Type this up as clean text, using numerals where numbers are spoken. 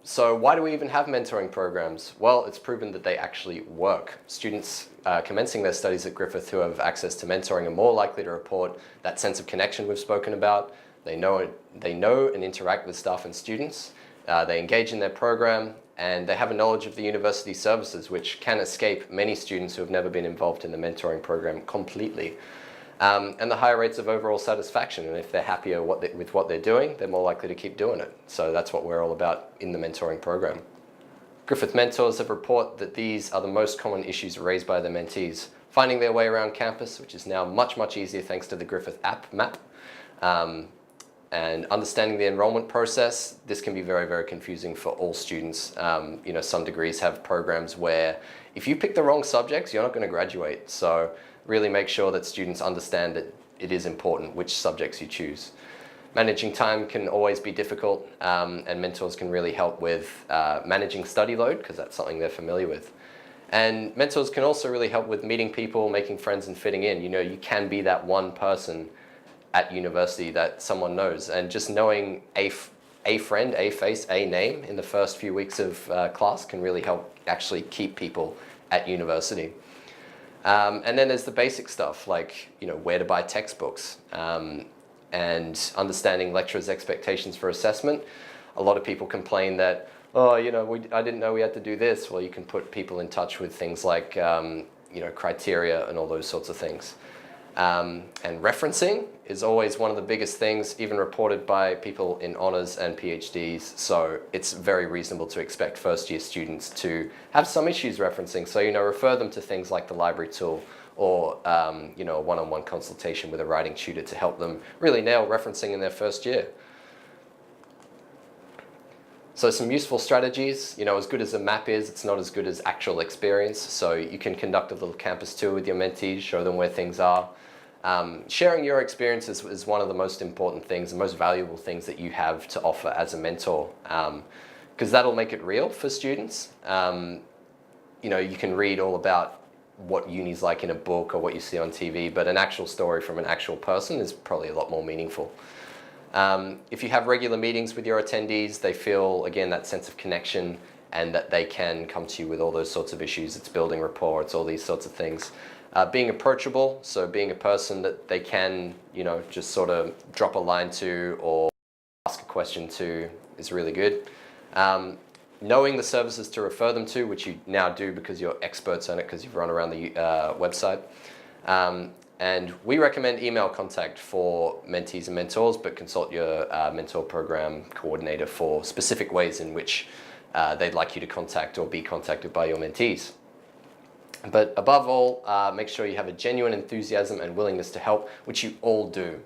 So why do we even have mentoring programs? Well, it's proven that they actually work. Students commencing their studies at Griffith who have access to mentoring are more likely to report that sense of connection we've spoken about. They know and interact with staff and students. They engage in their program, and they have a knowledge of the university services, which can escape many students who have never been involved in the mentoring program completely. And the higher rates of overall satisfaction, and if they're happier with what they're doing, they're more likely to keep doing it. So that's what we're all about in the mentoring program. Griffith mentors have reported that these are the most common issues raised by their mentees. Finding their way around campus, which is now much easier thanks to the Griffith app map, and understanding the enrollment process. This can be very confusing for all students. Some degrees have programs where if you pick the wrong subjects, you're not going to graduate. So really make sure that students understand that it is important which subjects you choose. Managing time can always be difficult, and mentors can really help with managing study load, because that's something they're familiar with. And mentors can also really help with meeting people, making friends and fitting in. You can be that one person at university that someone knows, and just knowing a friend, a face, a name in the first few weeks of class can really help actually keep people at university. And then there's the basic stuff like where to buy textbooks, and understanding lecturers' expectations for assessment. A lot of people complain that, I didn't know we had to do this. Well, you can put people in touch with things like criteria and all those sorts of things. And referencing is always one of the biggest things, even reported by people in honours and PhDs. So it's very reasonable to expect first-year students to have some issues referencing. So, refer them to things like the library tool, or a one-on-one consultation with a writing tutor to help them really nail referencing in their first year. So some useful strategies, as good as a map is, it's not as good as actual experience. So you can conduct a little campus tour with your mentees, show them where things are. Sharing your experiences is one of the most important things, the most valuable things that you have to offer as a mentor, because that'll make it real for students. You can read all about what uni's like in a book or what you see on TV, but an actual story from an actual person is probably a lot more meaningful. If you have regular meetings with your attendees, they feel, again, that sense of connection, and that they can come to you with all those sorts of issues. It's building rapport, it's all these sorts of things. Being approachable, so being a person that they can, just sort of drop a line to or ask a question to is really good. Knowing the services to refer them to, which you now do because you're experts on it, because you've run around the website. And we recommend email contact for mentees and mentors, but consult your mentor program coordinator for specific ways in which they'd like you to contact or be contacted by your mentees. But above all, make sure you have a genuine enthusiasm and willingness to help, which you all do.